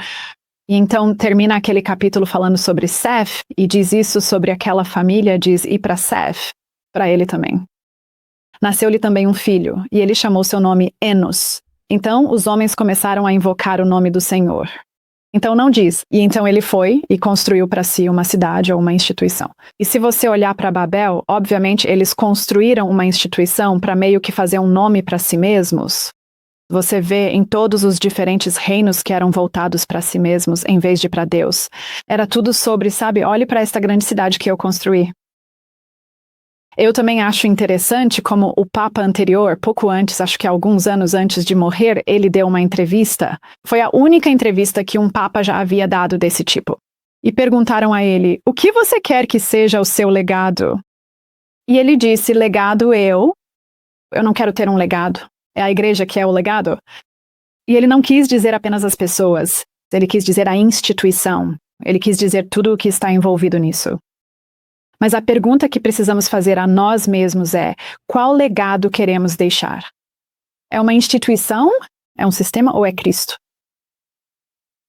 E então termina aquele capítulo falando sobre Seth e diz isso sobre aquela família, diz e para Seth, para ele também. Nasceu-lhe também um filho, e ele chamou seu nome Enos. Então os homens começaram a invocar o nome do Senhor. Então não diz, e então ele foi e construiu para si uma cidade ou uma instituição. E se você olhar para Babel, obviamente eles construíram uma instituição para meio que fazer um nome para si mesmos. Você vê em todos os diferentes reinos que eram voltados para si mesmos em vez de para Deus. Era tudo sobre, sabe, olhe para esta grande cidade que eu construí. Eu também acho interessante como o Papa anterior, pouco antes, acho que alguns anos antes de morrer, ele deu uma entrevista. Foi a única entrevista que um Papa já havia dado desse tipo. E perguntaram a ele, o que você quer que seja o seu legado? E ele disse, legado eu não quero ter um legado. É a igreja que é o legado. E ele não quis dizer apenas as pessoas, ele quis dizer a instituição. Ele quis dizer tudo o que está envolvido nisso. Mas a pergunta que precisamos fazer a nós mesmos é, qual legado queremos deixar? É uma instituição? É um sistema ou é Cristo?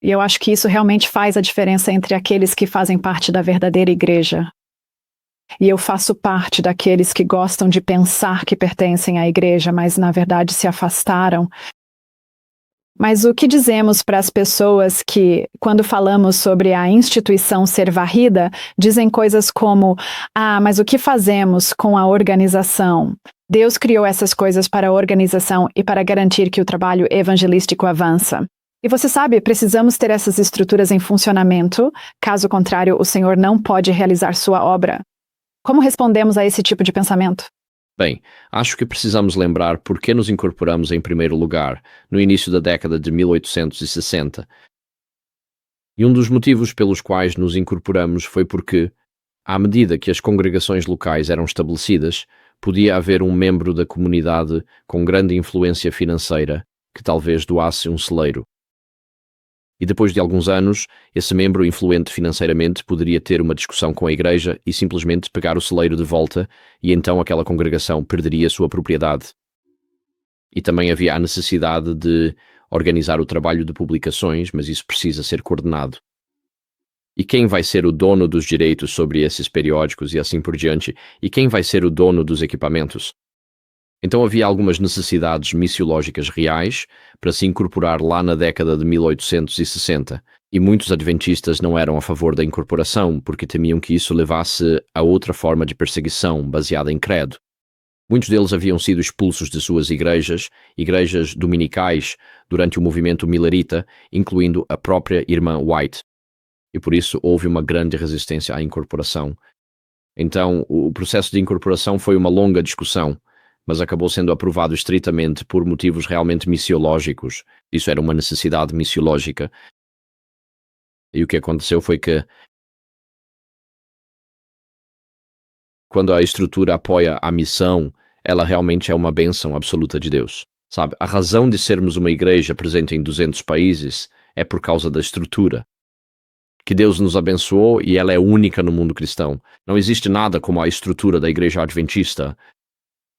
E eu acho que isso realmente faz a diferença entre aqueles que fazem parte da verdadeira igreja. E eu faço parte daqueles que gostam de pensar que pertencem à igreja, mas na verdade se afastaram. Mas o que dizemos para as pessoas que, quando falamos sobre a instituição ser varrida, dizem coisas como, mas o que fazemos com a organização? Deus criou essas coisas para a organização e para garantir que o trabalho evangelístico avança. E você sabe, precisamos ter essas estruturas em funcionamento, caso contrário, o Senhor não pode realizar sua obra. Como respondemos a esse tipo de pensamento? Bem, acho que precisamos lembrar por que nos incorporamos em primeiro lugar, no início da década de 1860. E um dos motivos pelos quais nos incorporamos foi porque, à medida que as congregações locais eram estabelecidas, podia haver um membro da comunidade com grande influência financeira que talvez doasse um celeiro. E depois de alguns anos, esse membro influente financeiramente poderia ter uma discussão com a igreja e simplesmente pegar o celeiro de volta, e então aquela congregação perderia sua propriedade. E também havia a necessidade de organizar o trabalho de publicações, mas isso precisa ser coordenado. E quem vai ser o dono dos direitos sobre esses periódicos e assim por diante? E quem vai ser o dono dos equipamentos? Então havia algumas necessidades missiológicas reais para se incorporar lá na década de 1860, e muitos adventistas não eram a favor da incorporação porque temiam que isso levasse a outra forma de perseguição baseada em credo. Muitos deles haviam sido expulsos de suas igrejas dominicais, durante o movimento Millerita, incluindo a própria irmã White. E por isso houve uma grande resistência à incorporação. Então, o processo de incorporação foi uma longa discussão, mas acabou sendo aprovado estritamente por motivos realmente missiológicos. Isso era uma necessidade missiológica. E o que aconteceu foi que, quando a estrutura apoia a missão, ela realmente é uma bênção absoluta de Deus. Sabe, a razão de sermos uma igreja presente em 200 países é por causa da estrutura. Que Deus nos abençoou e ela é única no mundo cristão. Não existe nada como a estrutura da igreja adventista.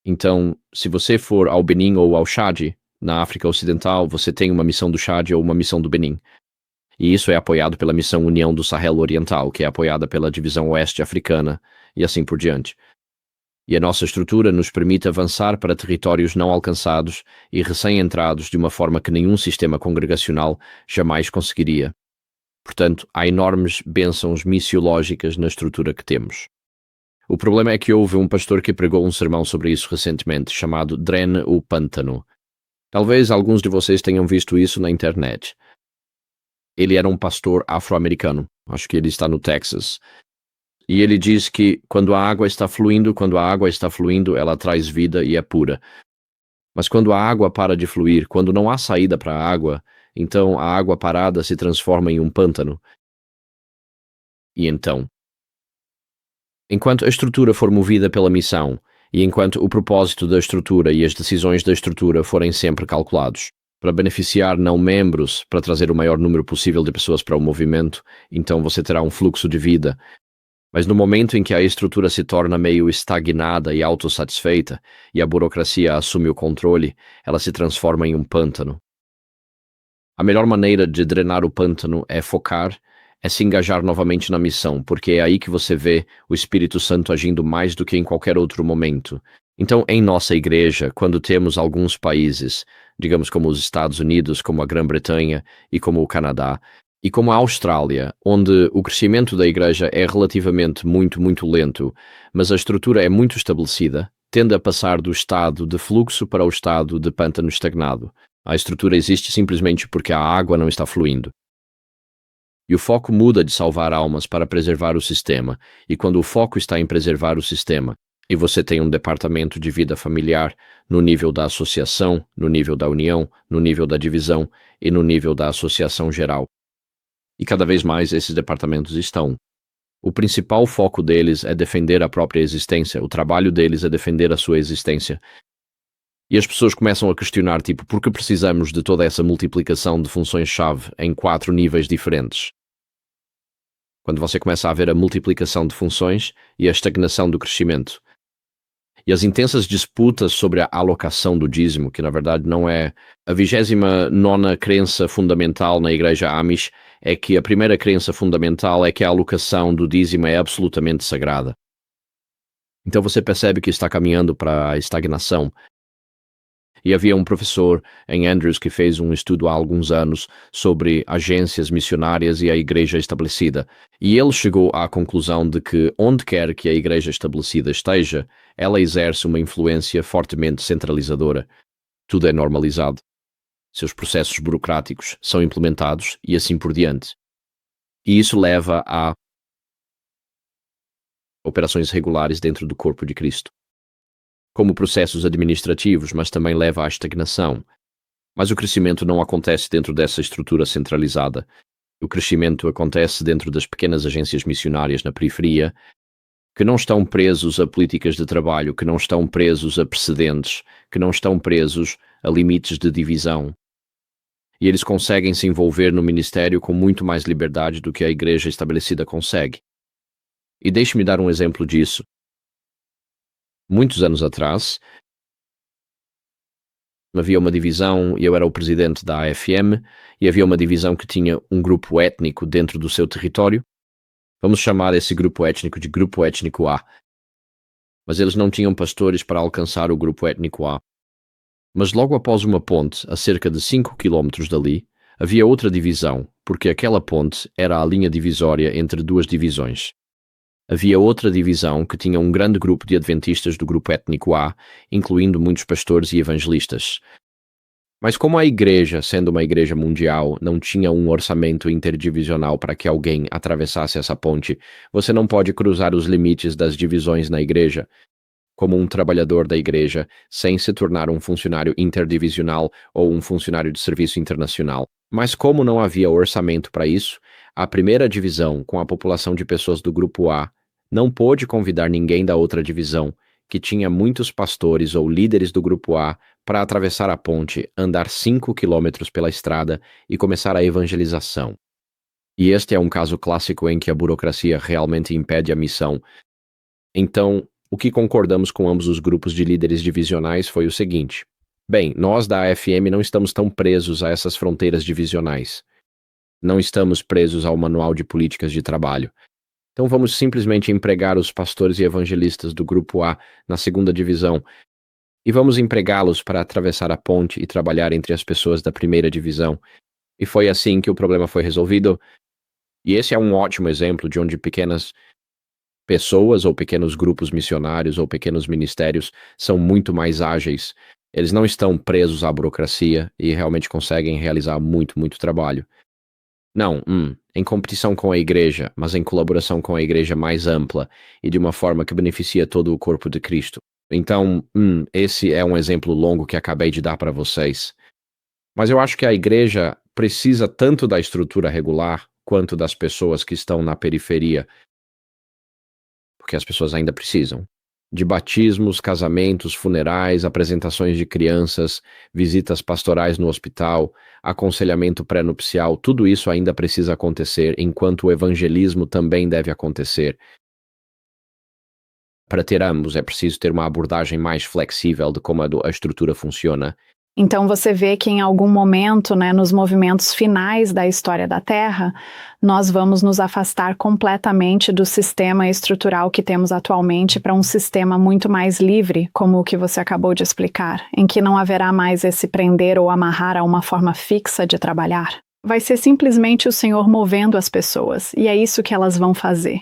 Então, se você for ao Benin ou ao Chad, na África Ocidental, você tem uma missão do Chad ou uma missão do Benin. E isso é apoiado pela Missão União do Sahel Oriental, que é apoiada pela Divisão Oeste Africana, e assim por diante. E a nossa estrutura nos permite avançar para territórios não alcançados e recém-entrados de uma forma que nenhum sistema congregacional jamais conseguiria. Portanto, há enormes bênçãos missiológicas na estrutura que temos. O problema é que houve um pastor que pregou um sermão sobre isso recentemente, chamado Drene o Pântano. Talvez alguns de vocês tenham visto isso na internet. Ele era um pastor afro-americano, acho que ele está no Texas. E ele diz que quando a água está fluindo, ela traz vida e é pura. Mas quando a água para de fluir, quando não há saída para a água, então a água parada se transforma em um pântano. E então, enquanto a estrutura for movida pela missão, e enquanto o propósito da estrutura e as decisões da estrutura forem sempre calculados, para beneficiar não membros, para trazer o maior número possível de pessoas para o movimento, então você terá um fluxo de vida. Mas no momento em que a estrutura se torna meio estagnada e autossatisfeita, e a burocracia assume o controle, ela se transforma em um pântano. A melhor maneira de drenar o pântano é focar, é se engajar novamente na missão, porque é aí que você vê o Espírito Santo agindo mais do que em qualquer outro momento. Então, em nossa igreja, quando temos alguns países, digamos como os Estados Unidos, como a Grã-Bretanha e como o Canadá, e como a Austrália, onde o crescimento da igreja é relativamente muito lento, mas a estrutura é muito estabelecida, tende a passar do estado de fluxo para o estado de pântano estagnado. A estrutura existe simplesmente porque a água não está fluindo. E o foco muda de salvar almas para preservar o sistema, e quando o foco está em preservar o sistema, e você tem um departamento de vida familiar no nível da associação, no nível da união, no nível da divisão e no nível da associação geral. E cada vez mais esses departamentos estão. O principal foco deles é defender a própria existência, o trabalho deles é defender a sua existência. E as pessoas começam a questionar, tipo, por que precisamos de toda essa multiplicação de funções-chave em 4 níveis diferentes? Quando você começa a ver a multiplicação de funções e a estagnação do crescimento. E as intensas disputas sobre a alocação do dízimo, que na verdade não é a 29ª crença fundamental na igreja Amish, é que a primeira crença fundamental é que a alocação do dízimo é absolutamente sagrada. Então você percebe que está caminhando para a estagnação. E havia um professor em Andrews que fez um estudo há alguns anos sobre agências missionárias e a igreja estabelecida. E ele chegou à conclusão de que, onde quer que a igreja estabelecida esteja, ela exerce uma influência fortemente centralizadora. Tudo é normalizado. Seus processos burocráticos são implementados e assim por diante. E isso leva a operações regulares dentro do corpo de Cristo, como processos administrativos, mas também leva à estagnação. Mas o crescimento não acontece dentro dessa estrutura centralizada. O crescimento acontece dentro das pequenas agências missionárias na periferia, que não estão presos a políticas de trabalho, que não estão presos a precedentes, que não estão presos a limites de divisão. E eles conseguem se envolver no ministério com muito mais liberdade do que a igreja estabelecida consegue. E deixe-me dar um exemplo disso. Muitos anos atrás, havia uma divisão, e eu era o presidente da AFM, e havia uma divisão que tinha um grupo étnico dentro do seu território. Vamos chamar esse grupo étnico de Grupo Étnico A. Mas eles não tinham pastores para alcançar o Grupo Étnico A. Mas logo após uma ponte, a cerca de 5 quilómetros dali, havia outra divisão, porque aquela ponte era a linha divisória entre duas divisões. Havia outra divisão que tinha um grande grupo de adventistas do Grupo Étnico A, incluindo muitos pastores e evangelistas. Mas como a igreja, sendo uma igreja mundial, não tinha um orçamento interdivisional para que alguém atravessasse essa ponte, você não pode cruzar os limites das divisões na igreja, como um trabalhador da igreja, sem se tornar um funcionário interdivisional ou um funcionário de serviço internacional. Mas como não havia orçamento para isso, a primeira divisão, com a população de pessoas do Grupo A, não pôde convidar ninguém da outra divisão, que tinha muitos pastores ou líderes do Grupo A, para atravessar a ponte, andar 5 quilômetros pela estrada e começar a evangelização. E este é um caso clássico em que a burocracia realmente impede a missão. Então, o que concordamos com ambos os grupos de líderes divisionais foi o seguinte: bem, nós da AFM não estamos tão presos a essas fronteiras divisionais. Não estamos presos ao manual de políticas de trabalho. Então vamos simplesmente empregar os pastores e evangelistas do Grupo A na segunda divisão e vamos empregá-los para atravessar a ponte e trabalhar entre as pessoas da primeira divisão. E foi assim que o problema foi resolvido. E esse é um ótimo exemplo de onde pequenas pessoas ou pequenos grupos missionários ou pequenos ministérios são muito mais ágeis. Eles não estão presos à burocracia e realmente conseguem realizar muito trabalho. Não, em competição com a igreja, mas em colaboração com a igreja mais ampla e de uma forma que beneficia todo o corpo de Cristo. Então, esse é um exemplo longo que acabei de dar para vocês. Mas eu acho que a igreja precisa tanto da estrutura regular quanto das pessoas que estão na periferia, porque as pessoas ainda precisam. De batismos, casamentos, funerais, apresentações de crianças, visitas pastorais no hospital, aconselhamento pré-nupcial, tudo isso ainda precisa acontecer, enquanto o evangelismo também deve acontecer. Para ter ambos, é preciso ter uma abordagem mais flexível de como a estrutura funciona. Então você vê que em algum momento, né, nos movimentos finais da história da Terra, nós vamos nos afastar completamente do sistema estrutural que temos atualmente para um sistema muito mais livre, como o que você acabou de explicar, em que não haverá mais esse prender ou amarrar a uma forma fixa de trabalhar. Vai ser simplesmente o Senhor movendo as pessoas, e é isso que elas vão fazer.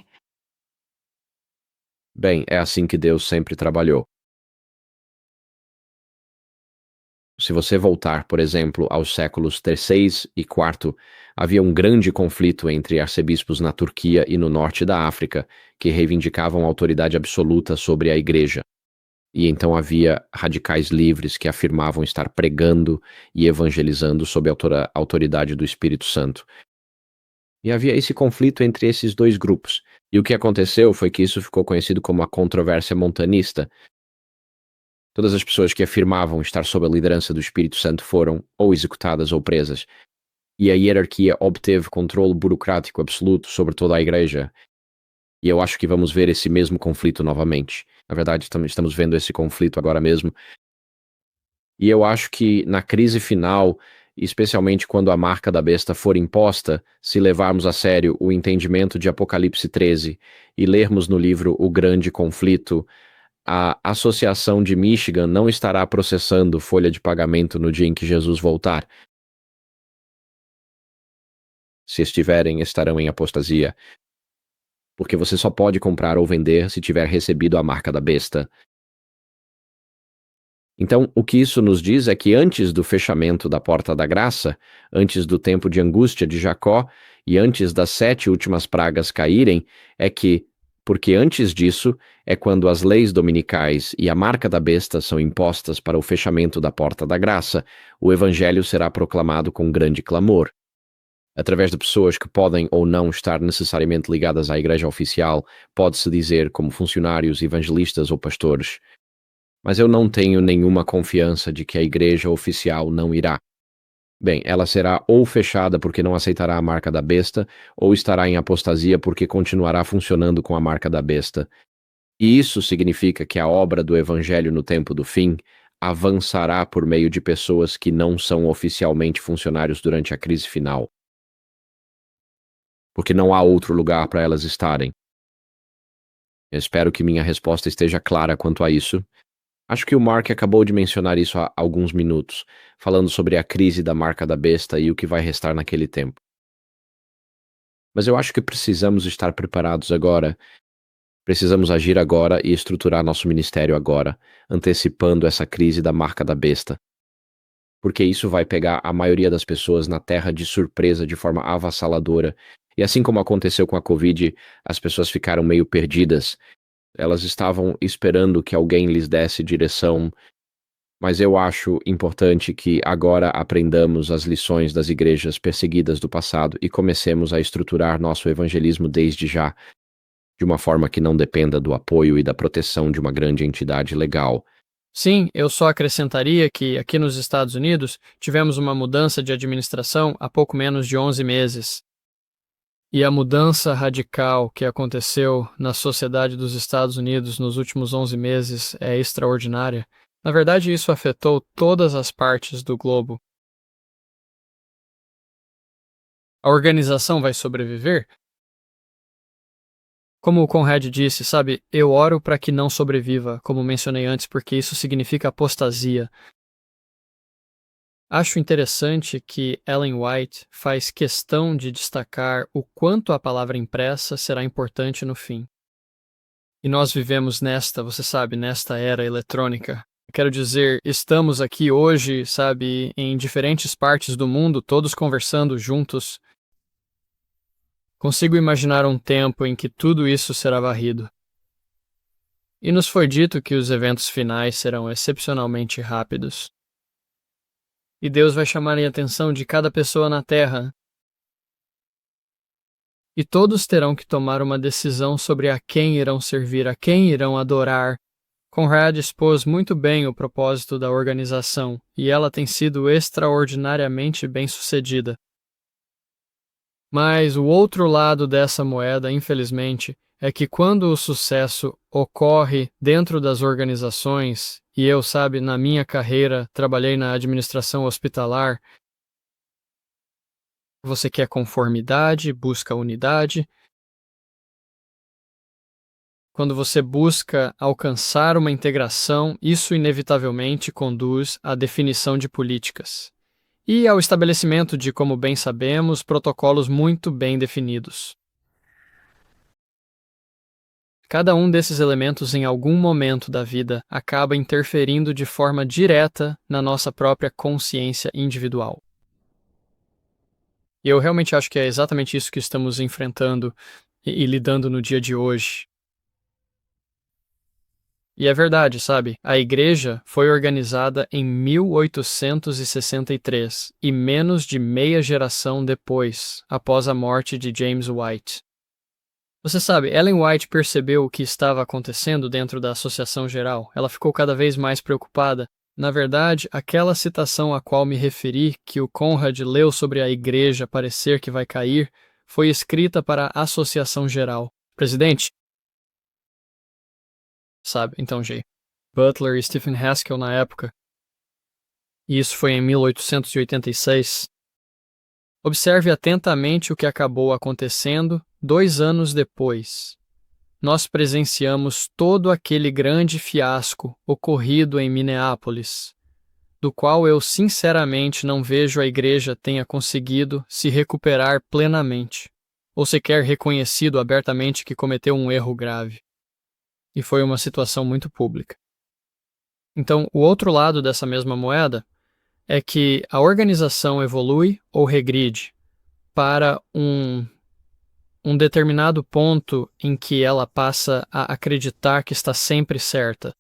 Bem, é assim que Deus sempre trabalhou. Se você voltar, por exemplo, aos séculos III e IV, havia um grande conflito entre arcebispos na Turquia e no norte da África, que reivindicavam autoridade absoluta sobre a Igreja. E então havia radicais livres que afirmavam estar pregando e evangelizando sob a autoridade do Espírito Santo. E havia esse conflito entre esses dois grupos. E o que aconteceu foi que isso ficou conhecido como a controvérsia montanista. Todas as pessoas que afirmavam estar sob a liderança do Espírito Santo foram ou executadas ou presas. E a hierarquia obteve controle burocrático absoluto sobre toda a Igreja. E eu acho que vamos ver esse mesmo conflito novamente. Na verdade, estamos vendo esse conflito agora mesmo. E eu acho que na crise final, especialmente quando a marca da besta for imposta, se levarmos a sério o entendimento de Apocalipse 13 e lermos no livro O Grande Conflito, a Associação de Michigan não estará processando folha de pagamento no dia em que Jesus voltar. Se estiverem, estarão em apostasia. Porque você só pode comprar ou vender se tiver recebido a marca da besta. Então, o que isso nos diz é que antes do fechamento da porta da graça, antes do tempo de angústia de Jacó e antes das 7 últimas pragas caírem, porque antes disso é quando as leis dominicais e a marca da besta são impostas para o fechamento da porta da graça, o evangelho será proclamado com grande clamor. Através de pessoas que podem ou não estar necessariamente ligadas à igreja oficial, pode-se dizer como funcionários, evangelistas ou pastores. Mas eu não tenho nenhuma confiança de que a igreja oficial não irá. Bem, ela será ou fechada porque não aceitará a marca da besta, ou estará em apostasia porque continuará funcionando com a marca da besta. E isso significa que a obra do evangelho no tempo do fim avançará por meio de pessoas que não são oficialmente funcionários durante a crise final. Porque não há outro lugar para elas estarem. Eu espero que minha resposta esteja clara quanto a isso. Acho que o Mark acabou de mencionar isso há alguns minutos, falando sobre a crise da marca da besta e o que vai restar naquele tempo. Mas eu acho que precisamos estar preparados agora, precisamos agir agora e estruturar nosso ministério agora, antecipando essa crise da marca da besta. Porque isso vai pegar a maioria das pessoas na terra de surpresa de forma avassaladora. E assim como aconteceu com a Covid, as pessoas ficaram meio perdidas. Elas estavam esperando que alguém lhes desse direção, mas eu acho importante que agora aprendamos as lições das igrejas perseguidas do passado e comecemos a estruturar nosso evangelismo desde já, de uma forma que não dependa do apoio e da proteção de uma grande entidade legal. Sim, eu só acrescentaria que aqui nos Estados Unidos tivemos uma mudança de administração há pouco menos de 11 meses. E a mudança radical que aconteceu na sociedade dos Estados Unidos nos últimos 11 meses é extraordinária. Na verdade, isso afetou todas as partes do globo. A organização vai sobreviver? Como o Conrad disse, sabe, eu oro para que não sobreviva, como mencionei antes, porque isso significa apostasia. Acho interessante que Ellen White faz questão de destacar o quanto a palavra impressa será importante no fim. E nós vivemos você sabe, nesta era eletrônica. Quero dizer, estamos aqui hoje, sabe, em diferentes partes do mundo, todos conversando juntos. Consigo imaginar um tempo em que tudo isso será varrido. E nos foi dito que os eventos finais serão excepcionalmente rápidos. E Deus vai chamar a atenção de cada pessoa na Terra. E todos terão que tomar uma decisão sobre a quem irão servir, a quem irão adorar. Conrad expôs muito bem o propósito da organização, e ela tem sido extraordinariamente bem-sucedida. Mas o outro lado dessa moeda, infelizmente, é que quando o sucesso ocorre dentro das organizações, e eu, na minha carreira, trabalhei na administração hospitalar, você quer conformidade, busca unidade. Quando você busca alcançar uma integração, isso inevitavelmente conduz à definição de políticas e ao estabelecimento de, como bem sabemos, protocolos muito bem definidos. Cada um desses elementos, em algum momento da vida, acaba interferindo de forma direta na nossa própria consciência individual. E eu realmente acho que é exatamente isso que estamos enfrentando e lidando no dia de hoje. E é verdade, a igreja foi organizada em 1863 e menos de meia geração depois, após a morte de James White. Você Ellen White percebeu o que estava acontecendo dentro da Associação Geral. Ela ficou cada vez mais preocupada. Na verdade, aquela citação a qual me referi, que o Conrad leu sobre a igreja parecer que vai cair, foi escrita para a Associação Geral. Presidente? Então, Butler e Stephen Haskell na época. E isso foi em 1886. Observe atentamente o que acabou acontecendo 2 anos depois. Nós presenciamos todo aquele grande fiasco ocorrido em Minneapolis, do qual eu sinceramente não vejo a igreja tenha conseguido se recuperar plenamente, ou sequer reconhecido abertamente que cometeu um erro grave. E foi uma situação muito pública. Então, o outro lado dessa mesma moeda é que a organização evolui ou regride para um determinado ponto em que ela passa a acreditar que está sempre certa.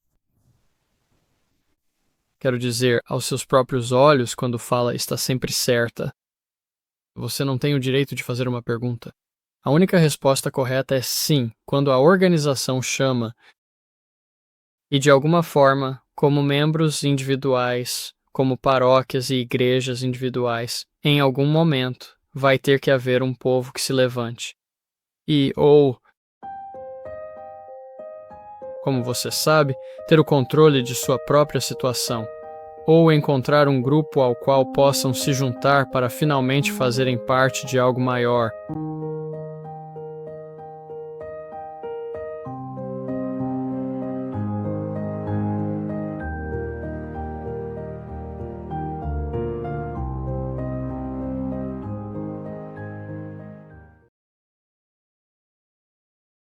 Quero dizer, aos seus próprios olhos, quando fala está sempre certa, você não tem o direito de fazer uma pergunta. A única resposta correta é sim, quando a organização chama e, de alguma forma, como membros individuais, como paróquias e igrejas individuais, em algum momento vai ter que haver um povo que se levante. Como você sabe, ter o controle de sua própria situação, ou encontrar um grupo ao qual possam se juntar para finalmente fazerem parte de algo maior,